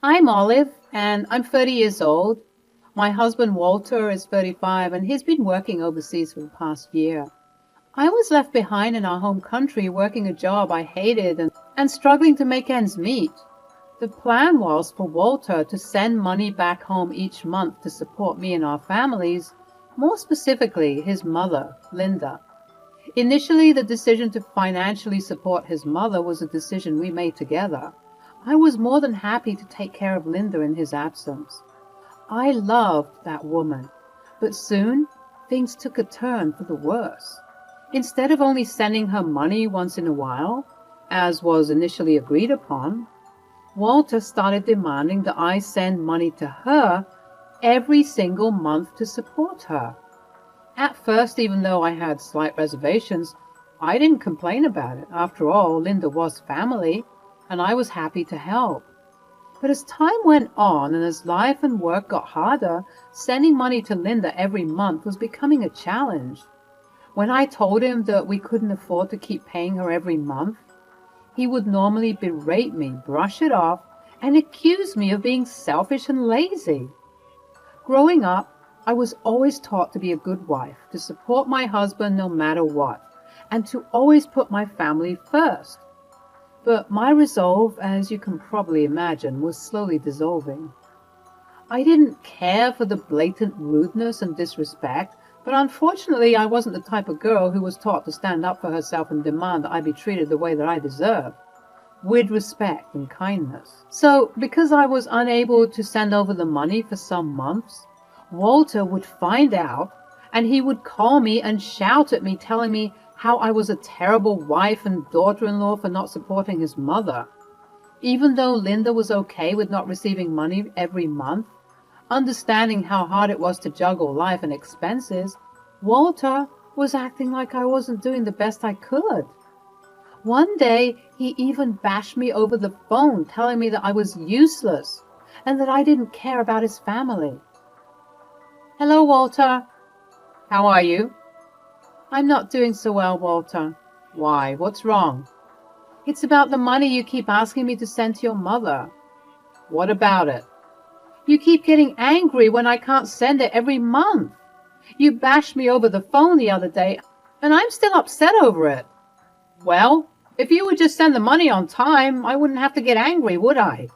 I'm Olive, and I'm 30 years old. My husband Walter is 35, and he's been working overseas for the past year. I was left behind in our home country working a job I hated and struggling to make ends meet. The plan was for Walter to send money back home each month to support me and our families, more specifically his mother, Linda. Initially, the decision to financially support his mother was a decision we made together. I was more than happy to take care of Linda in his absence. I loved that woman, but soon things took a turn for the worse. Instead of only sending her money once in a while, as was initially agreed upon, Walter started demanding that I send money to her every single month to support her. At first, even though I had slight reservations, I didn't complain about it. After all, Linda was family, and I was happy to help. But as time went on and as life and work got harder, sending money to Linda every month was becoming a challenge. When I told him that we couldn't afford to keep paying her every month, he would normally berate me, brush it off, and accuse me of being selfish and lazy. Growing up, I was always taught to be a good wife, to support my husband no matter what, and to always put my family first. But my resolve, as you can probably imagine, was slowly dissolving. I didn't care for the blatant rudeness and disrespect, but unfortunately I wasn't the type of girl who was taught to stand up for herself and demand that I be treated the way that I deserve, with respect and kindness. So, because I was unable to send over the money for some months, Walter would find out, and he would call me and shout at me, telling me how I was a terrible wife and daughter-in-law for not supporting his mother. Even though Linda was okay with not receiving money every month, understanding how hard it was to juggle life and expenses, Walter was acting like I wasn't doing the best I could. One day, he even bashed me over the phone, telling me that I was useless and that I didn't care about his family. "Hello, Walter. How are you?" "I'm not doing so well, Walter." "Why? What's wrong?" "It's about the money you keep asking me to send to your mother." "What about it?" "You keep getting angry when I can't send it every month. You bashed me over the phone the other day, and I'm still upset over it." "Well, if you would just send the money on time, I wouldn't have to get angry, would I?"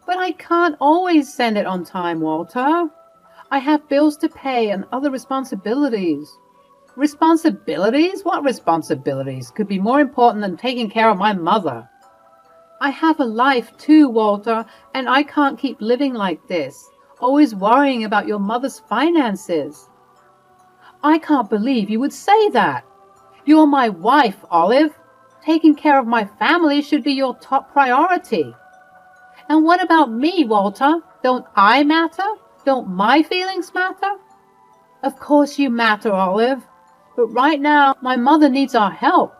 "But I can't always send it on time, Walter. I have bills to pay and other responsibilities." "Responsibilities? What responsibilities could be more important than taking care of my mother?" "I have a life too, Walter, and I can't keep living like this, always worrying about your mother's finances." "I can't believe you would say that. You're my wife, Olive. Taking care of my family should be your top priority." "And what about me, Walter? Don't I matter? Don't my feelings matter?" "Of course you matter, Olive. But right now, my mother needs our help."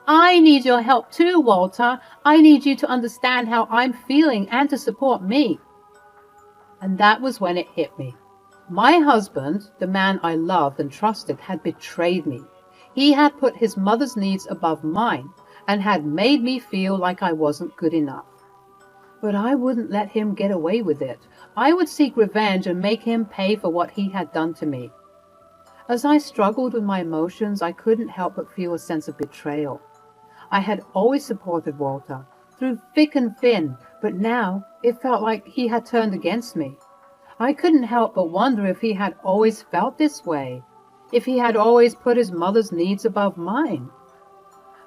"I need your help too, Walter. I need you to understand how I'm feeling and to support me." And that was when it hit me. My husband, the man I loved and trusted, had betrayed me. He had put his mother's needs above mine and had made me feel like I wasn't good enough. But I wouldn't let him get away with it. I would seek revenge and make him pay for what he had done to me. As I struggled with my emotions, I couldn't help but feel a sense of betrayal. I had always supported Walter, through thick and thin, but now it felt like he had turned against me. I couldn't help but wonder if he had always felt this way, if he had always put his mother's needs above mine.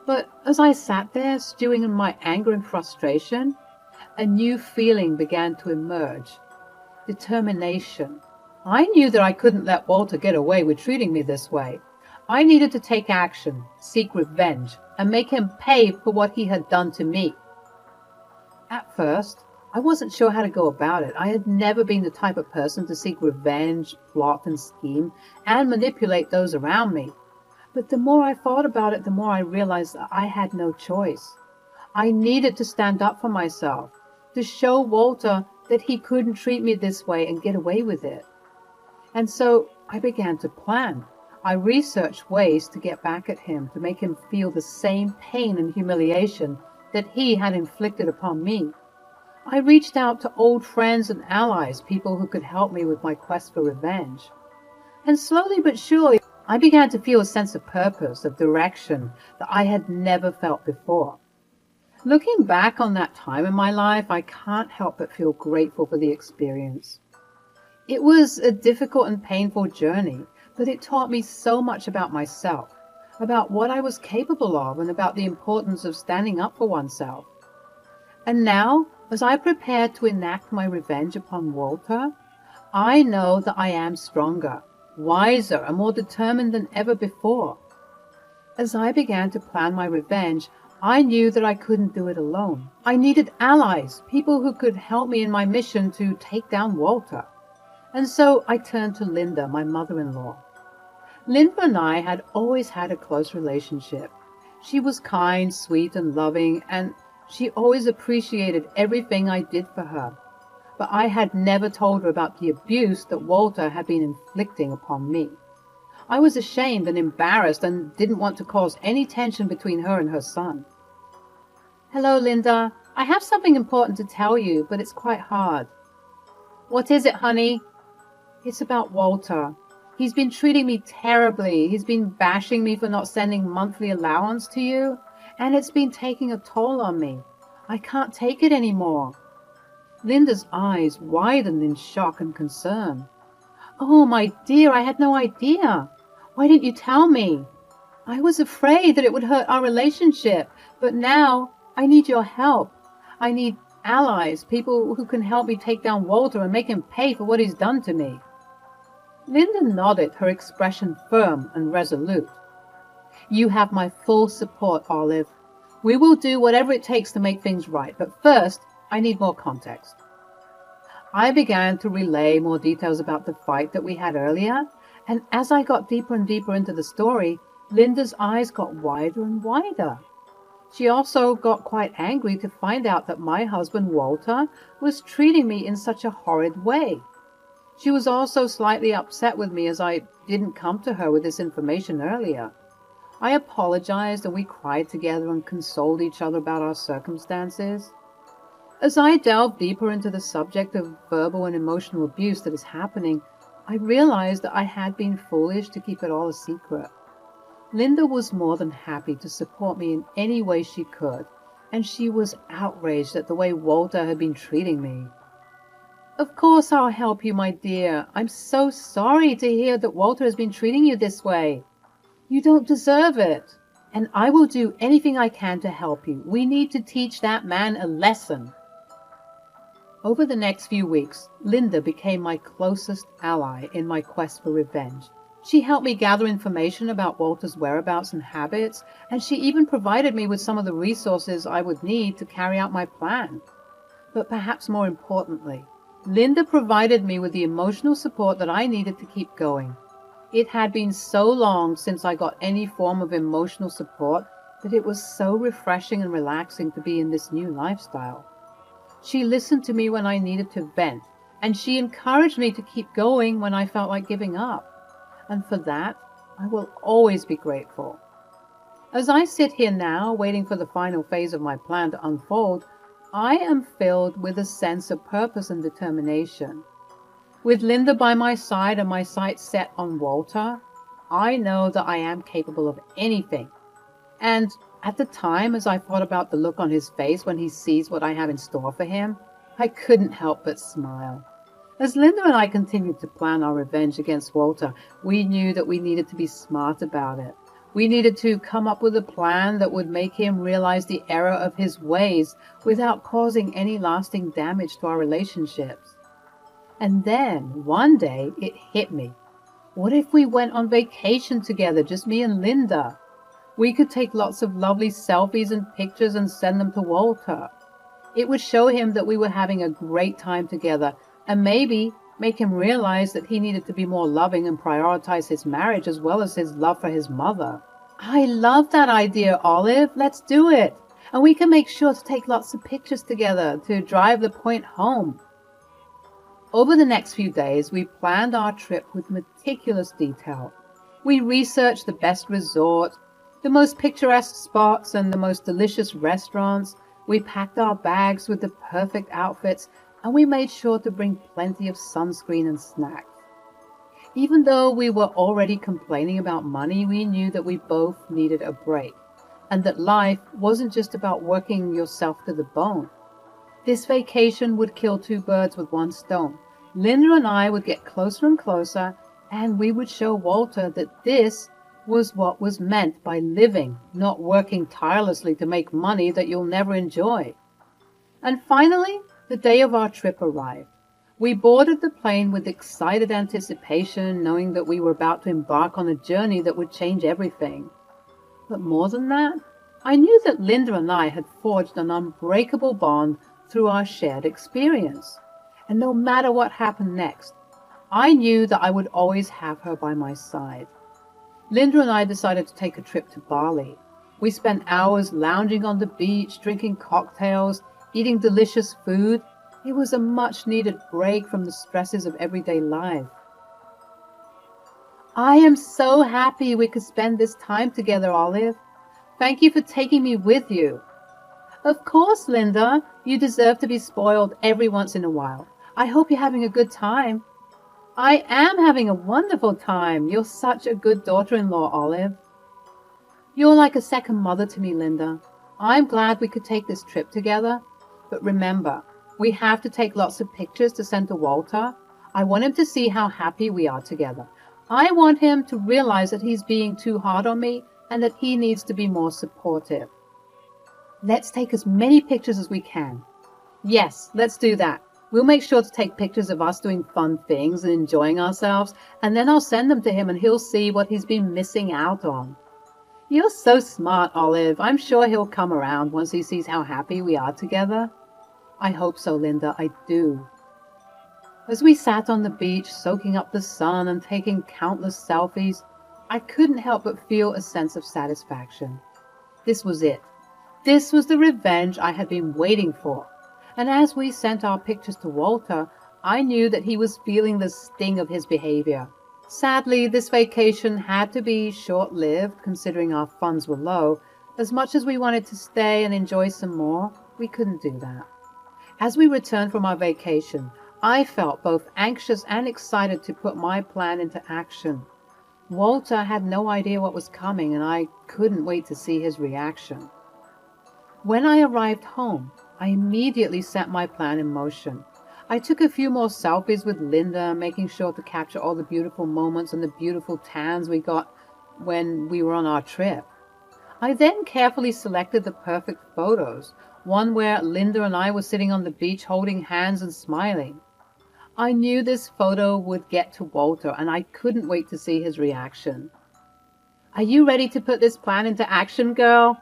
But as I sat there, stewing in my anger and frustration, a new feeling began to emerge. Determination. I knew that I couldn't let Walter get away with treating me this way. I needed to take action, seek revenge, and make him pay for what he had done to me. At first, I wasn't sure how to go about it. I had never been the type of person to seek revenge, plot and scheme, and manipulate those around me. But the more I thought about it, the more I realized that I had no choice. I needed to stand up for myself, to show Walter that he couldn't treat me this way and get away with it. And so I began to plan. I researched ways to get back at him, to make him feel the same pain and humiliation that he had inflicted upon me. I reached out to old friends and allies, people who could help me with my quest for revenge. And slowly but surely, I began to feel a sense of purpose, of direction that I had never felt before. Looking back on that time in my life, I can't help but feel grateful for the experience. It was a difficult and painful journey, but it taught me so much about myself, about what I was capable of, and about the importance of standing up for oneself. And now, as I prepare to enact my revenge upon Walter, I know that I am stronger, wiser, and more determined than ever before. As I began to plan my revenge, I knew that I couldn't do it alone. I needed allies, people who could help me in my mission to take down Walter. And so I turned to Linda, my mother-in-law. Linda and I had always had a close relationship. She was kind, sweet, and loving, and she always appreciated everything I did for her. But I had never told her about the abuse that Walter had been inflicting upon me. I was ashamed and embarrassed and didn't want to cause any tension between her and her son. "Hello, Linda. I have something important to tell you, but it's quite hard." "What is it, honey?" "It's about Walter. He's been treating me terribly. He's been bashing me for not sending monthly allowance to you, and it's been taking a toll on me. I can't take it anymore." Linda's eyes widened in shock and concern. "Oh, my dear, I had no idea. Why didn't you tell me? I was afraid that it would hurt our relationship, but now I need your help. I need allies, people who can help me take down Walter and make him pay for what he's done to me." Linda nodded, her expression firm and resolute. "You have my full support, Olive. We will do whatever it takes to make things right, but first, I need more context." I began to relay more details about the fight that we had earlier, and as I got deeper and deeper into the story, Linda's eyes got wider and wider. She also got quite angry to find out that my husband Walter was treating me in such a horrid way. She was also slightly upset with me as I didn't come to her with this information earlier. I apologized and we cried together and consoled each other about our circumstances. As I delved deeper into the subject of verbal and emotional abuse that is happening, I realized that I had been foolish to keep it all a secret. Linda was more than happy to support me in any way she could, and she was outraged at the way Walter had been treating me. "Of course I'll help you, my dear. I'm so sorry to hear that Walter has been treating you this way. You don't deserve it, and I will do anything I can to help you. We need to teach that man a lesson." Over the next few weeks, Linda became my closest ally in my quest for revenge. She helped me gather information about Walter's whereabouts and habits, and she even provided me with some of the resources I would need to carry out my plan. But perhaps more importantly, Linda provided me with the emotional support that I needed to keep going. It had been so long since I got any form of emotional support that it was so refreshing and relaxing to be in this new lifestyle. She listened to me when I needed to vent, and she encouraged me to keep going when I felt like giving up. And for that, I will always be grateful. As I sit here now, waiting for the final phase of my plan to unfold, I am filled with a sense of purpose and determination. With Linda by my side and my sights set on Walter, I know that I am capable of anything. And at the time, as I thought about the look on his face when he sees what I have in store for him, I couldn't help but smile. As Linda and I continued to plan our revenge against Walter, we knew that we needed to be smart about it. We needed to come up with a plan that would make him realize the error of his ways without causing any lasting damage to our relationships. And then, one day, it hit me. What if we went on vacation together, just me and Linda? We could take lots of lovely selfies and pictures and send them to Walter. It would show him that we were having a great time together, and maybe make him realize that he needed to be more loving and prioritize his marriage as well as his love for his mother. I love that idea, Olive. Let's do it. And we can make sure to take lots of pictures together to drive the point home. Over the next few days, we planned our trip with meticulous detail. We researched the best resort, the most picturesque spots, and the most delicious restaurants. We packed our bags with the perfect outfits, and we made sure to bring plenty of sunscreen and snacks. Even though we were already complaining about money, we knew that we both needed a break, and that life wasn't just about working yourself to the bone. This vacation would kill two birds with one stone. Linda and I would get closer and closer, and we would show Walter that this was what was meant by living, not working tirelessly to make money that you'll never enjoy. And finally, the day of our trip arrived. We boarded the plane with excited anticipation, knowing that we were about to embark on a journey that would change everything. But more than that, I knew that Linda and I had forged an unbreakable bond through our shared experience. And no matter what happened next, I knew that I would always have her by my side. Linda and I decided to take a trip to Bali. We spent hours lounging on the beach, drinking cocktails, eating delicious food. It was a much-needed break from the stresses of everyday life. I am so happy we could spend this time together, Olive. Thank you for taking me with you. Of course, Linda. You deserve to be spoiled every once in a while. I hope you're having a good time. I am having a wonderful time. You're such a good daughter-in-law, Olive. You're like a second mother to me, Linda. I'm glad we could take this trip together. But remember, we have to take lots of pictures to send to Walter. I want him to see how happy we are together. I want him to realize that he's being too hard on me and that he needs to be more supportive. Let's take as many pictures as we can. Yes, let's do that. We'll make sure to take pictures of us doing fun things and enjoying ourselves, and then I'll send them to him and he'll see what he's been missing out on. You're so smart, Olive. I'm sure he'll come around once he sees how happy we are together. I hope so, Linda. I do. As we sat on the beach, soaking up the sun and taking countless selfies, I couldn't help but feel a sense of satisfaction. This was it. This was the revenge I had been waiting for. And as we sent our pictures to Walter, I knew that he was feeling the sting of his behavior. Sadly, this vacation had to be short-lived, considering our funds were low. As much as we wanted to stay and enjoy some more, we couldn't do that. As we returned from our vacation, I felt both anxious and excited to put my plan into action. Walter had no idea what was coming, and I couldn't wait to see his reaction. When I arrived home, I immediately set my plan in motion. I took a few more selfies with Linda, making sure to capture all the beautiful moments and the beautiful tans we got when we were on our trip. I then carefully selected the perfect photos, one where Linda and I were sitting on the beach holding hands and smiling. I knew this photo would get to Walter, and I couldn't wait to see his reaction. Are you ready to put this plan into action, girl?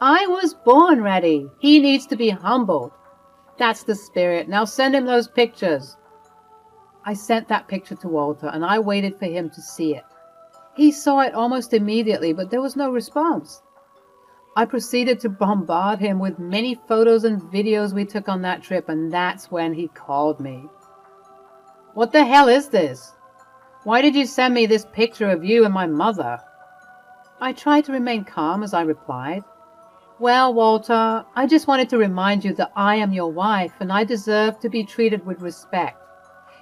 I was born ready. He needs to be humbled. That's the spirit. Now send him those pictures. I sent that picture to Walter, and I waited for him to see it. He saw it almost immediately, but there was no response. I proceeded to bombard him with many photos and videos we took on that trip, and that's when he called me. What the hell is this? Why did you send me this picture of you and my mother? I tried to remain calm as I replied. Well, Walter, I just wanted to remind you that I am your wife and I deserve to be treated with respect.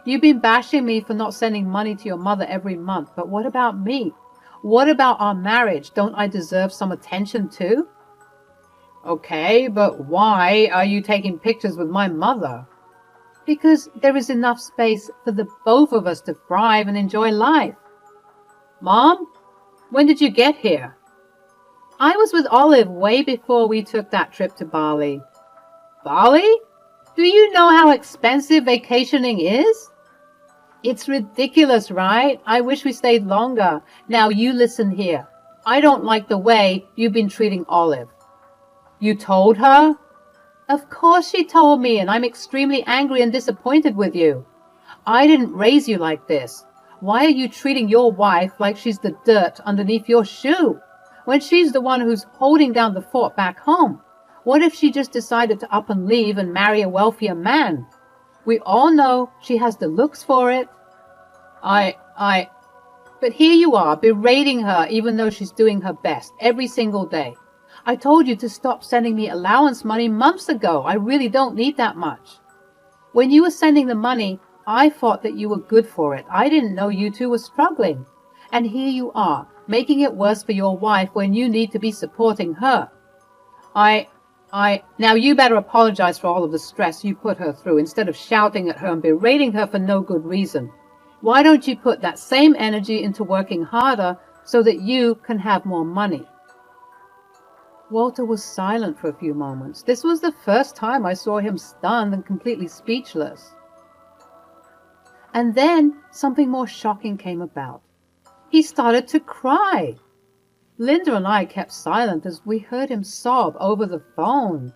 You've been bashing me for not sending money to your mother every month, but what about me? What about our marriage? Don't I deserve some attention too? Okay, but why are you taking pictures with my mother? Because there is enough space for the both of us to thrive and enjoy life. Mom, when did you get here? I was with Olive way before we took that trip to Bali. Bali? Do you know how expensive vacationing is? It's ridiculous, right? I wish we stayed longer. Now you listen here. I don't like the way you've been treating Olive. You told her? Of course she told me, and I'm extremely angry and disappointed with you. I didn't raise you like this. Why are you treating your wife like she's the dirt underneath your shoe, when she's the one who's holding down the fort back home? What if she just decided to up and leave and marry a wealthier man? We all know she has the looks for it. But here you are, berating her even though she's doing her best every single day. I told you to stop sending me allowance money months ago. I really don't need that much. When you were sending the money, I thought that you were good for it. I didn't know you two were struggling. And here you are, making it worse for your wife when you need to be supporting her. Now you better apologize for all of the stress you put her through instead of shouting at her and berating her for no good reason. Why don't you put that same energy into working harder so that you can have more money? Walter was silent for a few moments. This was the first time I saw him stunned and completely speechless. And then something more shocking came about. He started to cry. Linda and I kept silent as we heard him sob over the phone.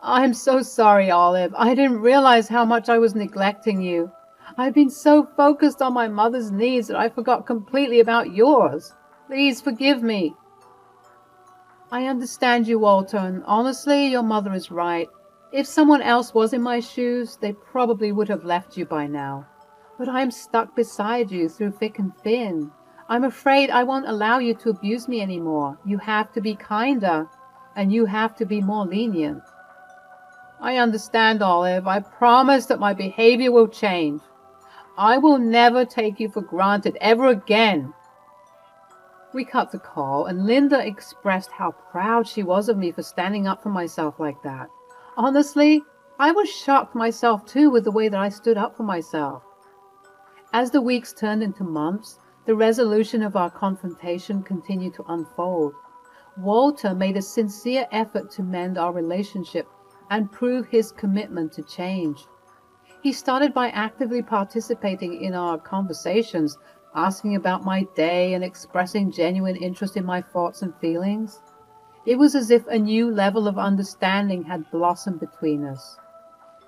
I'm so sorry, Olive. I didn't realize how much I was neglecting you. I've been so focused on my mother's needs that I forgot completely about yours. Please forgive me. I understand you, Walter, and honestly, your mother is right. If someone else was in my shoes, they probably would have left you by now. But I'm stuck beside you through thick and thin. I'm afraid I won't allow you to abuse me anymore. You have to be kinder, and you have to be more lenient. I understand, Olive. I promise that my behavior will change. I will never take you for granted ever again. We cut the call, and Linda expressed how proud she was of me for standing up for myself like that. Honestly, I was shocked myself too with the way that I stood up for myself. As the weeks turned into months, the resolution of our confrontation continued to unfold. Walter made a sincere effort to mend our relationship and prove his commitment to change. He started by actively participating in our conversations, asking about my day and expressing genuine interest in my thoughts and feelings. It was as if a new level of understanding had blossomed between us.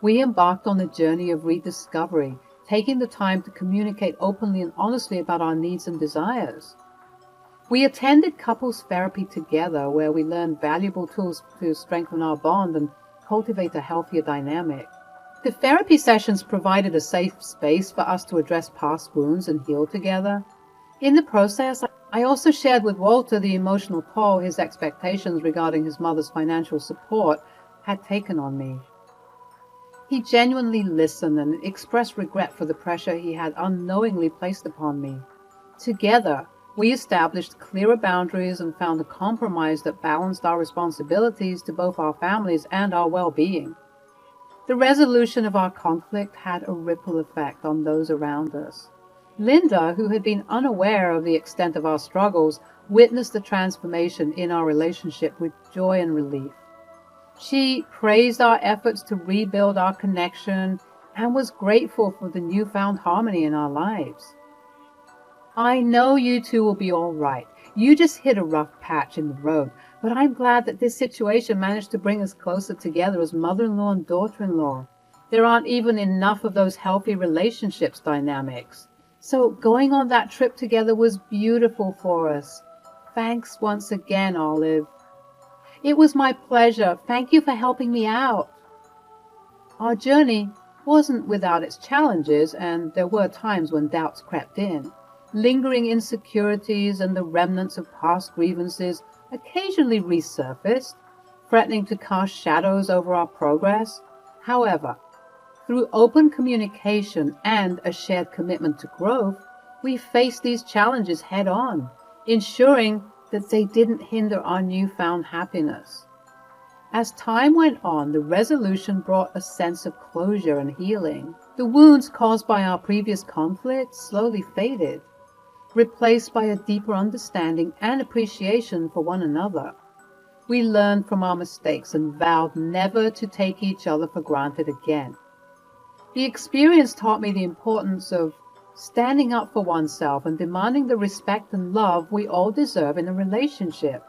We embarked on a journey of rediscovery, taking the time to communicate openly and honestly about our needs and desires. We attended couples therapy together, where we learned valuable tools to strengthen our bond and cultivate a healthier dynamic. The therapy sessions provided a safe space for us to address past wounds and heal together. In the process, I also shared with Walter the emotional toll his expectations regarding his mother's financial support had taken on me. He genuinely listened and expressed regret for the pressure he had unknowingly placed upon me. Together, we established clearer boundaries and found a compromise that balanced our responsibilities to both our families and our well-being. The resolution of our conflict had a ripple effect on those around us. Linda, who had been unaware of the extent of our struggles, witnessed the transformation in our relationship with joy and relief. She praised our efforts to rebuild our connection and was grateful for the newfound harmony in our lives. I know you two will be all right. You just hit a rough patch in the road, but I'm glad that this situation managed to bring us closer together as mother-in-law and daughter-in-law. There aren't even enough of those healthy relationships dynamics. So going on that trip together was beautiful for us. Thanks once again, Olive. It was my pleasure. Thank you for helping me out. Our journey wasn't without its challenges, and there were times when doubts crept in. Lingering insecurities and the remnants of past grievances occasionally resurfaced, threatening to cast shadows over our progress. However, through open communication and a shared commitment to growth, we faced these challenges head-on, ensuring that they didn't hinder our newfound happiness. As time went on, the resolution brought a sense of closure and healing. The wounds caused by our previous conflict slowly faded, replaced by a deeper understanding and appreciation for one another. We learned from our mistakes and vowed never to take each other for granted again. The experience taught me the importance of standing up for oneself and demanding the respect and love we all deserve in a relationship.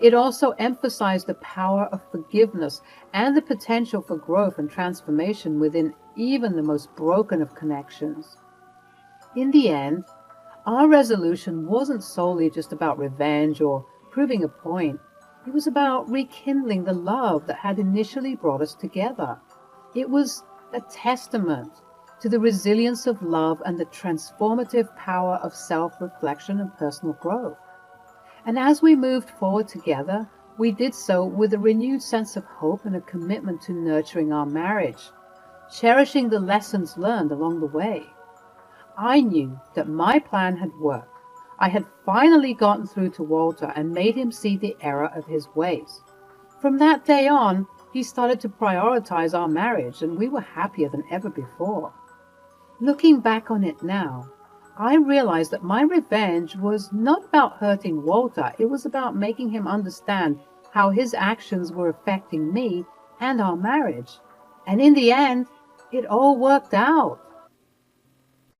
It also emphasized the power of forgiveness and the potential for growth and transformation within even the most broken of connections. In the end, our resolution wasn't solely just about revenge or proving a point. It was about rekindling the love that had initially brought us together. It was a testament to the resilience of love and the transformative power of self-reflection and personal growth. And as we moved forward together, We did so with a renewed sense of hope and a commitment to nurturing our marriage, cherishing the lessons learned along the way. I knew that my plan had worked. I had finally gotten through to Walter and made him see the error of his ways. From that day on, he started to prioritize our marriage, and we were happier than ever before. Looking back on it now, I realized that my revenge was not about hurting Walter, it was about making him understand how his actions were affecting me and our marriage. And in the end, it all worked out.